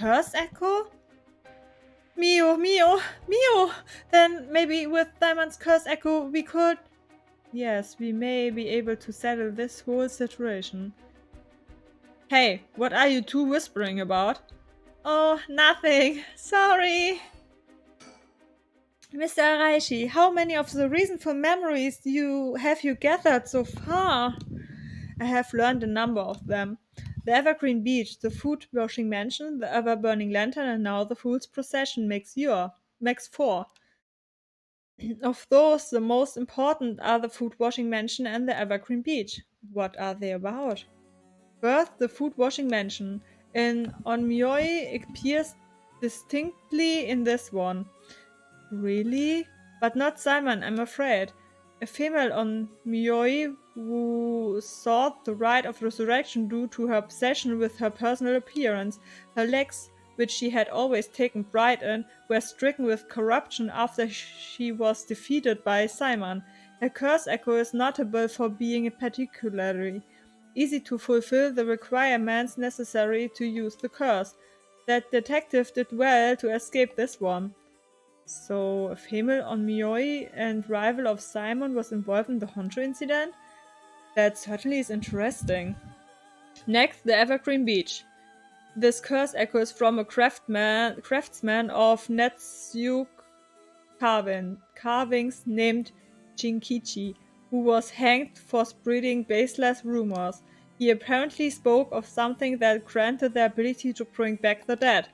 Curse echo? Mio, Mio, Mio! Then maybe with Diamond's curse echo we could... Yes, we may be able to settle this whole situation. Hey, what are you two whispering about? Oh, nothing. Sorry. Mr. Araishi, how many of the reasonful memories have you gathered so far? I have learned a number of them. The Evergreen Beach, the Food Washing Mansion, the Ever Burning Lantern, and now the Fool's Procession makes four. Of those, the most important are the Food Washing Mansion and the Evergreen Beach. What are they about? First, the Food Washing Mansion. In Onmyoi it appears distinctly in this one. Really? But not Simon, I'm afraid. A female on Myoi who sought the right of resurrection due to her obsession with her personal appearance. Her legs, which she had always taken pride in, were stricken with corruption after she was defeated by Simon. Her curse echo is notable for being particularly easy to fulfill the requirements necessary to use the curse. That detective did well to escape this one. So, a female on Myoi and rival of Simon was involved in the Honcho incident? That certainly is interesting. Next, the Evergreen Beach. This curse echoes from a craftsman of Netsuke carvings named Jinkichi, who was hanged for spreading baseless rumors. He apparently spoke of something that granted the ability to bring back the dead.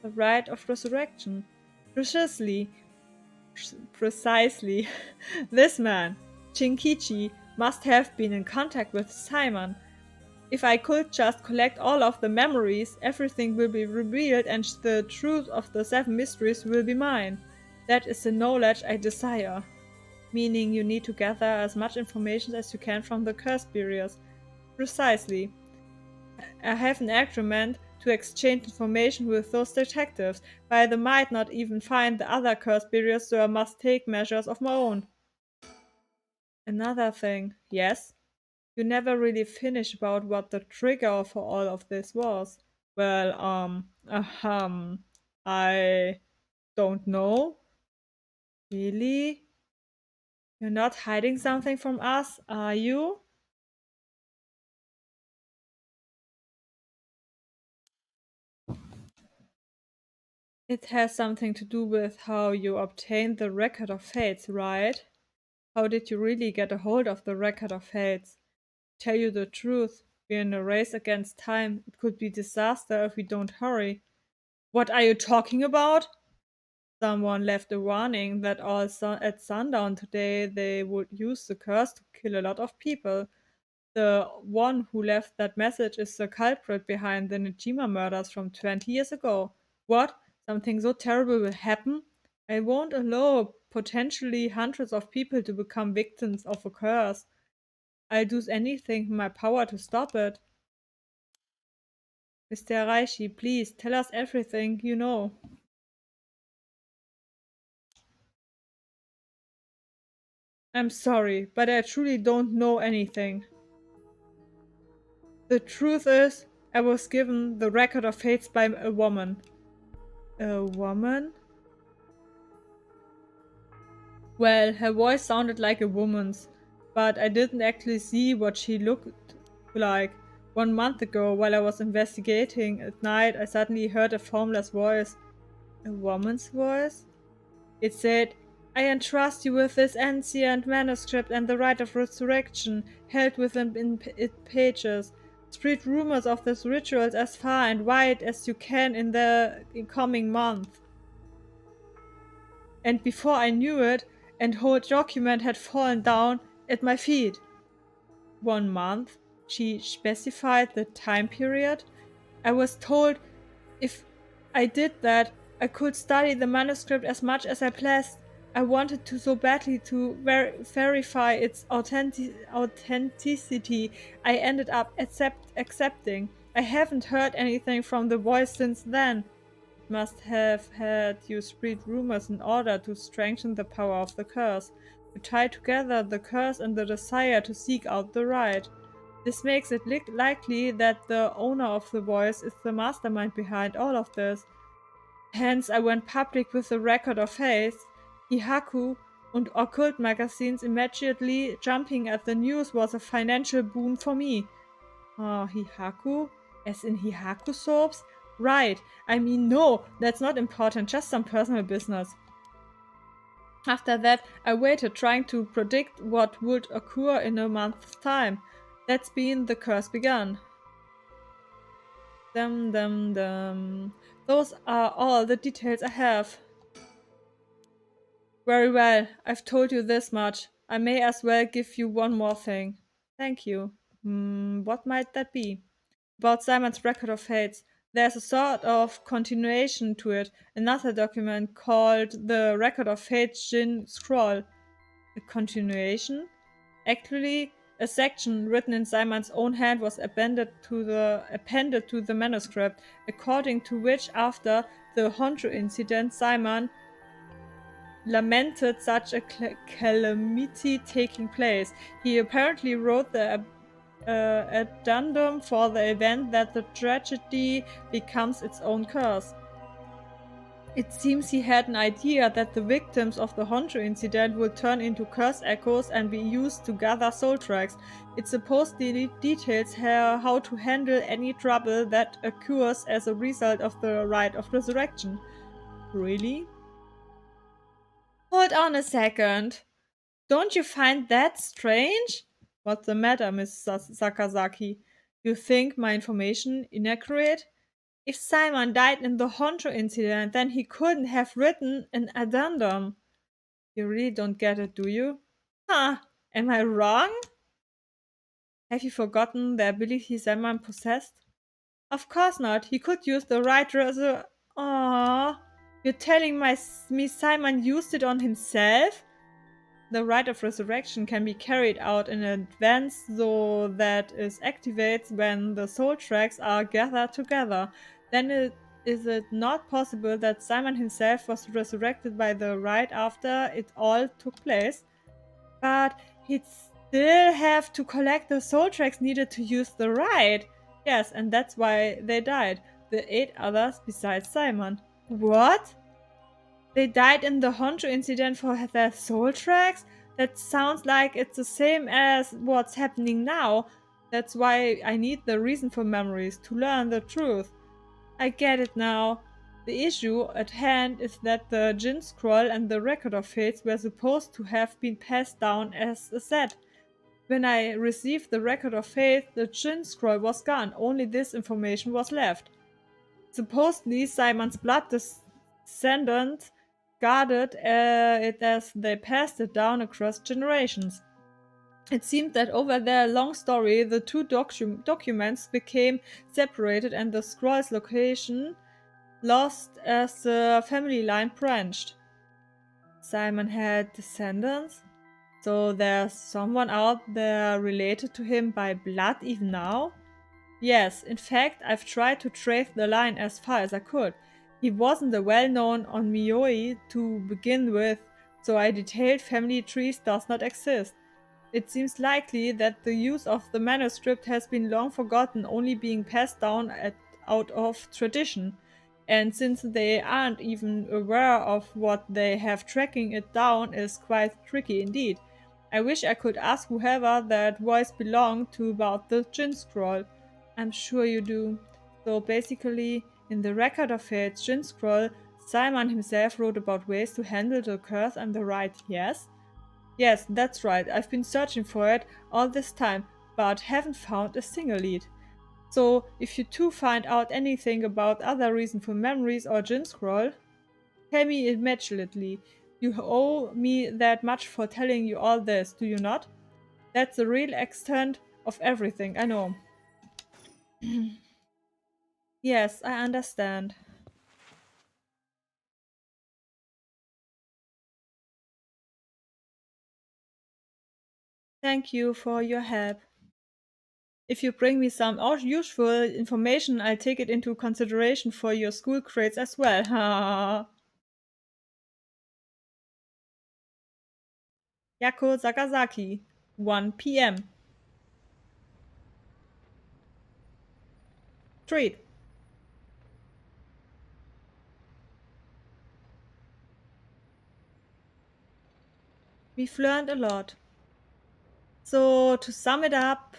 The right of resurrection. Precisely. This man, Jinkichi, must have been in contact with Simon. If I could just collect all of the memories, everything will be revealed and the truth of the 7 mysteries will be mine. That is the knowledge I desire. Meaning you need to gather as much information as you can from the cursed barriers. Precisely. I have an agreement to exchange information with those detectives, but I might not even find the other cursed barriers, so I must take measures of my own. Another thing, yes? You never really finished about what the trigger for all of this was. Well, I don't know. Really? You're not hiding something from us, are you? It has something to do with how you obtained the Record of Fates, right? How did you really get a hold of the Record of Fates? Tell you the truth, we're in a race against time. It could be disaster if we don't hurry. What are you talking about? Someone left a warning that at sundown today they would use the curse to kill a lot of people. The one who left that message is the culprit behind the Nijima murders from 20 years ago. What? Something so terrible will happen? I won't allow potentially hundreds of people to become victims of a curse. I'll do anything in my power to stop it. Mr. Araishi, please tell us everything you know. I'm sorry, but I truly don't know anything. The truth is, I was given the Record of Fates by a woman. A woman? Well, her voice sounded like a woman's, but I didn't actually see what she looked like. 1 month ago, while I was investigating at night, I suddenly heard a formless voice. A woman's voice? It said, I entrust you with this ancient manuscript and the right of resurrection, held within its pages. Spread rumors of these rituals as far and wide as you can in the coming month. And before I knew it, and whole document had fallen down at my feet. 1 month? She specified the time period? I was told if I did that, I could study the manuscript as much as I pleased. I wanted to so badly to verify its authenticity. I ended up accepting. I haven't heard anything from the voice since then. It must have had you spread rumors in order to strengthen the power of the curse. To tie together the curse and the desire to seek out the right. This makes it likely that the owner of the voice is the mastermind behind all of this. Hence, I went public with the record of haste. Hihaku and occult magazines immediately jumping at the news was a financial boon for me. Hihaku? As in Hihaku soaps? Right. I mean, no, that's not important, just some personal business. After that, I waited, trying to predict what would occur in a month's time. That's been the curse begun. Dum dum dum. Those are all the details I have. Very well, I've told you this much. I may as well give you one more thing. Thank you. What might that be? About Simon's record of hates. There's a sort of continuation to it. Another document called the Record of Hate Jin Scroll. A continuation? Actually, a section written in Simon's own hand was appended to the manuscript, according to which, after the Honjo incident, Simon lamented such a calamity taking place. He apparently wrote the addendum for the event that the tragedy becomes its own curse. It seems he had an idea that the victims of the Honjo incident will turn into curse echoes and be used to gather soul tracks. It supposedly details how to handle any trouble that occurs as a result of the rite of resurrection. Really? Hold on a second. Don't you find that strange? What's the matter, Miss Sakazaki? You think my information inaccurate? If Simon died in the Honcho incident, then he couldn't have written an addendum. You really don't get it, do you? Huh, am I wrong? Have you forgotten the ability Simon possessed? Of course not. He could use the right Aww. You're telling me Simon used it on himself? The rite of resurrection can be carried out in advance so that it activates when the soul tracks are gathered together. Then is it not possible that Simon himself was resurrected by the rite after it all took place? But he'd still have to collect the soul tracks needed to use the rite. Yes, and that's why they died. The 8 others besides Simon. What? They died in the Honjo incident for their soul tracks? That sounds like it's the same as what's happening now. That's why I need the reason for memories, to learn the truth. I get it now. The issue at hand is that the Jin Scroll and the Record of Fates were supposed to have been passed down as a set. When I received the Record of Faith, the Jin Scroll was gone, only this information was left. Supposedly, Simon's blood descendants guarded it as they passed it down across generations. It seemed that over their long story, the two documents became separated and the scroll's location lost as the family line branched. Simon had descendants, so there's someone out there related to him by blood even now? Yes, in fact, I've tried to trace the line as far as I could. He wasn't a well-known onmyoi to begin with, so a detailed family tree does not exist. It seems likely that the use of the manuscript has been long forgotten, only being passed down out of tradition. And since they aren't even aware of what they have, tracking it down is quite tricky indeed. I wish I could ask whoever that voice belonged to about the Jin Scroll. I'm sure you do. So basically, in the record of its Jin Scroll, Simon himself wrote about ways to handle the curse and the right, yes? Yes, that's right. I've been searching for it all this time, but haven't found a single lead. So, if you too find out anything about other reason for memories or Jin Scroll, tell me immediately. You owe me that much for telling you all this, do you not? That's the real extent of everything, I know. Yes, I understand. Thank you for your help. If you bring me some useful information, I'll take it into consideration for your school grades as well. Yakko Sakazaki, 1 p.m. treat. We've learned a lot. So, to sum it up,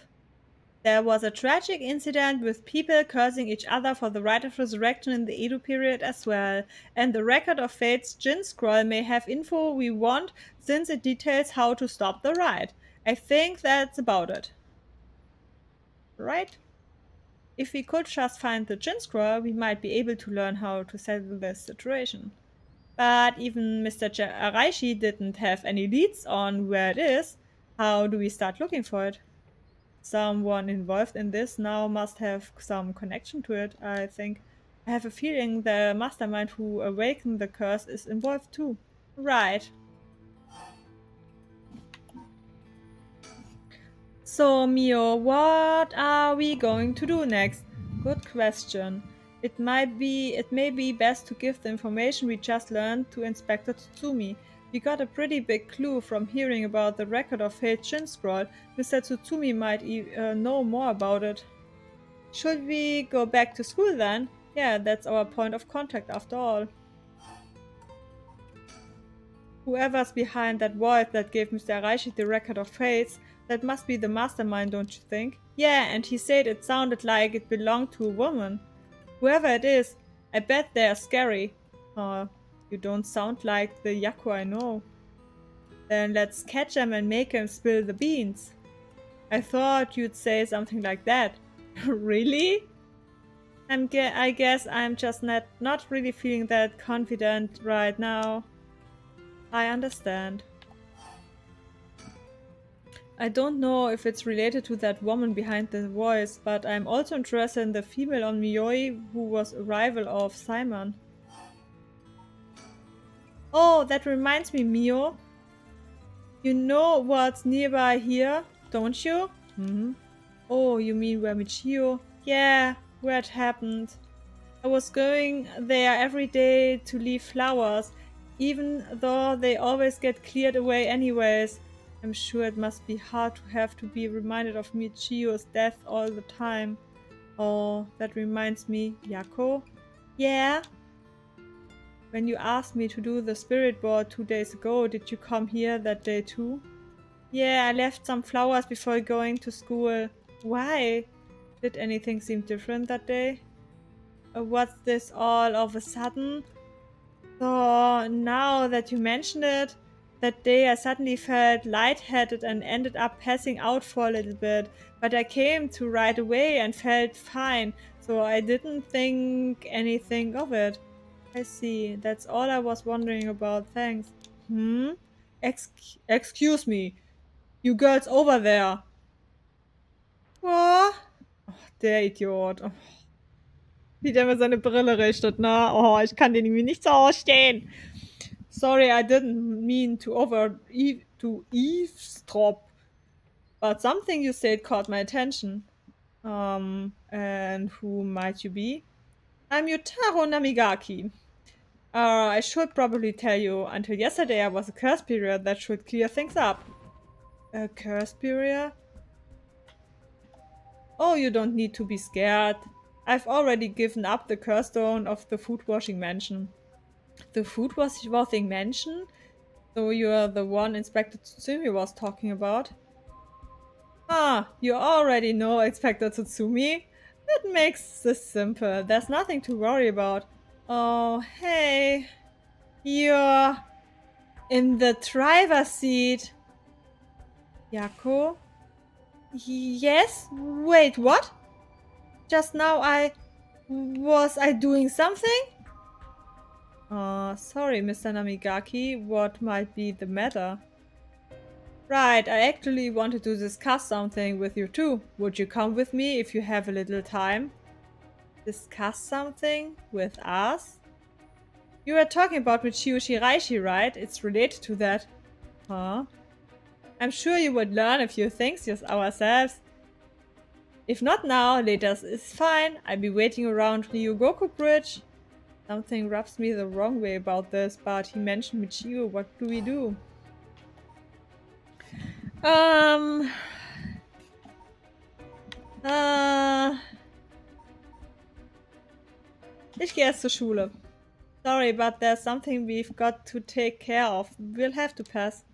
there was a tragic incident with people cursing each other for the right of resurrection in the Edo period as well. And the Record of Fate's Jin scroll may have info we want since it details how to stop the rite. I think that's about it. Right? If we could just find the Jin scroll, we might be able to learn how to settle this situation. But even Mr. Araishi didn't have any leads on where it is. How do we start looking for it? Someone involved in this now must have some connection to it, I think. I have a feeling the mastermind who awakened the curse is involved too. Right. So, Mio, what are we going to do next? Good question. It may be best to give the information we just learned to Inspector Tsutsumi. We got a pretty big clue from hearing about the Record of Fate Shin Scroll. Mr. Tsutsumi might know more about it. Should we go back to school then? Yeah, that's our point of contact after all. Whoever's behind that voice that gave Mr. Araishi the Record of Fates, that must be the mastermind, don't you think? Yeah, and he said it sounded like it belonged to a woman. Whoever it is, I bet they're scary. You don't sound like the Yakko I know. Then let's catch them and make them spill the beans. I thought you'd say something like that. Really? I guess I'm just not really feeling that confident right now. I understand. I don't know if it's related to that woman behind the voice, but I'm also interested in the female on Miyoi who was a rival of Simon. Oh, that reminds me, Mio. You know what's nearby here, don't you? Hmm. Oh, you mean where Michio? Yeah, where it happened. I was going there every day to leave flowers, even though they always get cleared away anyways. I'm sure it must be hard to have to be reminded of Michio's death all the time. Oh, that reminds me, Yakko? Yeah? When you asked me to do the spirit board 2 days ago, did you come here that day too? Yeah, I left some flowers before going to school. Why? Did anything seem different that day? What's this all of a sudden? So now that you mention it, that day I suddenly felt lightheaded and ended up passing out for a little bit. But I came to right away and felt fine, so I didn't think anything of it. I see. That's all I was wondering about. Thanks. Hmm? Excuse me. You girls over there. Oh, der Idiot. Oh, wie der mir seine Brille richtet, ne? Oh, ich kann den irgendwie nicht so ausstehen. Sorry, I didn't mean to to eavesdrop, but something you said caught my attention. And who might you be? I'm Yutaro Namigaki. I should probably tell you, until yesterday I was a curse period that should clear things up. A curse period? Oh, you don't need to be scared. I've already given up the curse stone of the food washing mansion. The food washing mansion? So you're the one Inspector Tsutsumi was talking about? Ah, you already know Inspector Tsutsumi? That makes this simple. There's nothing to worry about. Oh, hey. You're in the driver's seat. Yakko? Yes? Wait, what? Just now Was I doing something? Sorry, Mr. Namigaki. What might be the matter? Right, I actually wanted to discuss something with you too. Would you come with me if you have a little time? Discuss something with us? You were talking about Michio Shiraishi, right? It's related to that. Huh? I'm sure you would learn a few things ourselves. If not now, later is fine. I'll be waiting around Ryogoku Bridge. Something rubs me the wrong way about this, but he mentioned Michio. What do we do? Um... Uh... Ich gehe jetzt zur Schule. Sorry, but there's something we've got to take care of. We'll have to pass.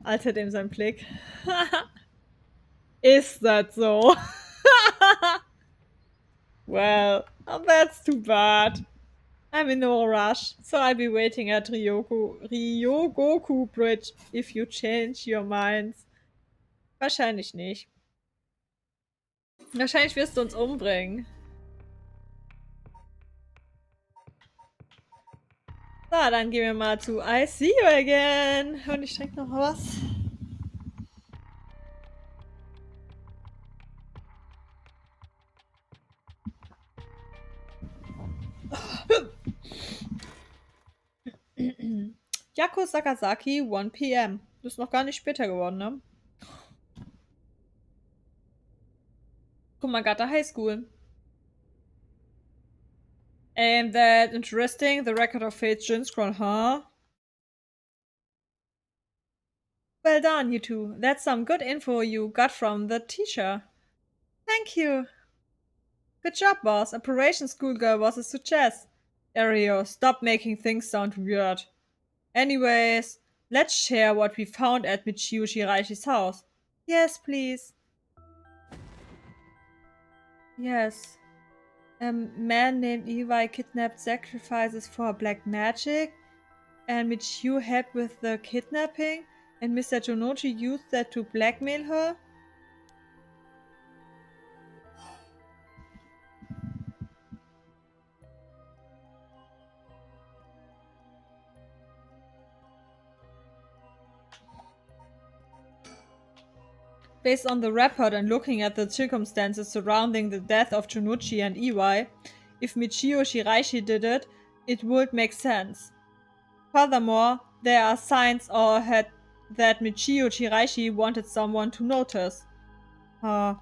Alter, dem sein Blick. Ist das so? Well, that's too bad. I'm in no rush, so I'll be waiting at Ryogoku Bridge if you change your minds. Wahrscheinlich nicht. Wahrscheinlich wirst du uns umbringen. So, dann gehen wir mal zu I see you again. Und ich trinke noch was. Yakko Sakazaki, 1 p.m. Das ist noch gar nicht später geworden, ne? Guck mal, got a high school. Ain't that interesting? The record of Faith Jinscroll, huh? Well done, you two. That's some good info you got from the teacher. Thank you. Good job, boss. Operation Schoolgirl was a success. Ario, stop making things sound weird. Anyways, let's share what we found at Michio Shiraishi's house. Yes, please. Yes. A man named Levi kidnapped sacrifices for black magic, and Michio helped with the kidnapping, and Mr. Jonochi used that to blackmail her. Based on the report and looking at the circumstances surrounding the death of Jonuchi and Iwai, if Michio Shiraishi did it, it would make sense. Furthermore, there are signs that Michio Shiraishi wanted someone to notice.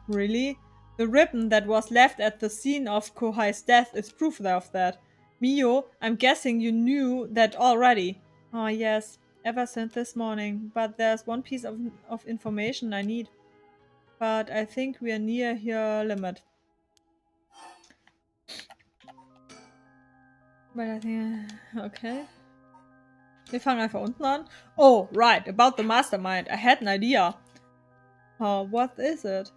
Really? The ribbon that was left at the scene of Kohai's death is proof of that. Mio, I'm guessing you knew that already. Oh yes, ever since this morning, but there's one piece of information I need. But I think we are near your limit. But I think, okay. Wir fangen einfach unten an. Oh, right, about the mastermind. I had an idea. What is it?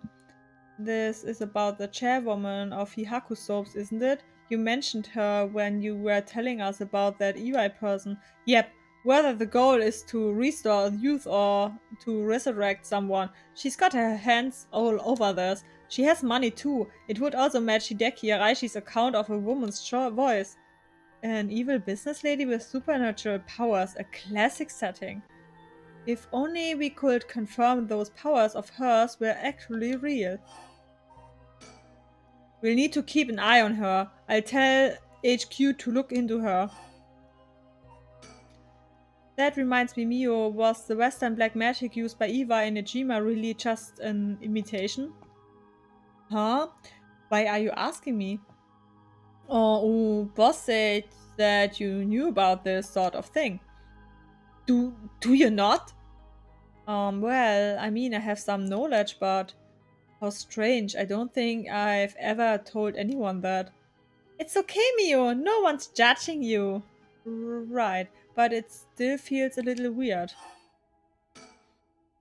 This is about the chairwoman of Hihaku Soaps, isn't it? You mentioned her when you were telling us about that Iwai person. Yep, whether the goal is to restore youth or to resurrect someone, she's got her hands all over this. She has money too. It would also match Hideki Araishi's account of a woman's voice. An evil business lady with supernatural powers, a classic setting. If only we could confirm those powers of hers were actually real. We'll need to keep an eye on her. I'll tell HQ to look into her. That reminds me, Mio, was the Western black magic used by Eva in Ejima really just an imitation? Huh? Why are you asking me? Oh, boss said that you knew about this sort of thing. Do you not? Well, I mean, I have some knowledge, but how strange. I don't think I've ever told anyone that. It's okay, Mio. No one's judging you. Right, but it still feels a little weird.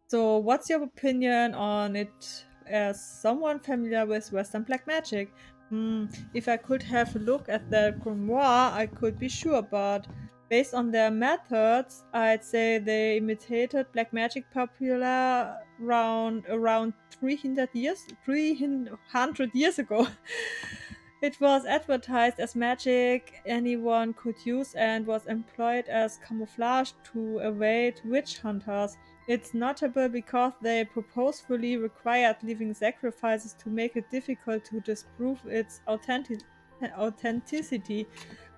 So, what's your opinion on it as someone familiar with Western black magic? If I could have a look at their grimoire, I could be sure, but based on their methods, I'd say they imitated black magic popular around 300 years ago. It was advertised as magic anyone could use and was employed as camouflage to evade witch hunters. It's notable because they purposefully required living sacrifices to make it difficult to disprove its authenticity.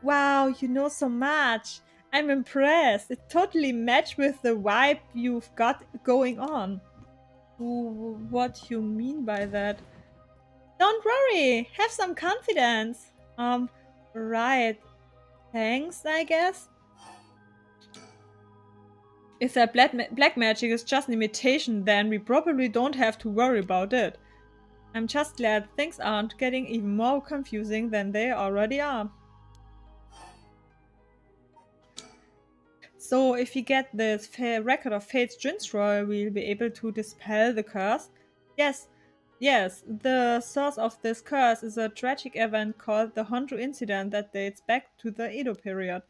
Wow, you know so much! I'm impressed! It totally matched with the vibe you've got going on. What you mean by that? Don't worry, have some confidence. Right. Thanks, I guess. If that black magic is just an imitation, then we probably don't have to worry about it. I'm just glad things aren't getting even more confusing than they already are. So if we get this record of fate's Jinstrol, we'll be able to dispel the curse? Yes, yes. The source of this curse is a tragic event called the Honjo incident that dates back to the Edo period.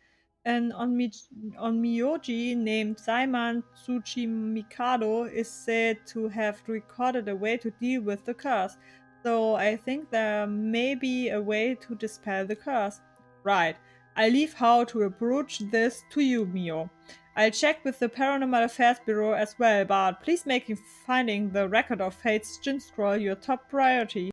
An onmyoji named Saiman Tsuchimikado is said to have recorded a way to deal with the curse. So I think there may be a way to dispel the curse. Right. I leave how to approach this to you, Mio. I'll check with the Paranormal Affairs Bureau as well, but please make finding the record of Fate's Gin Scroll your top priority.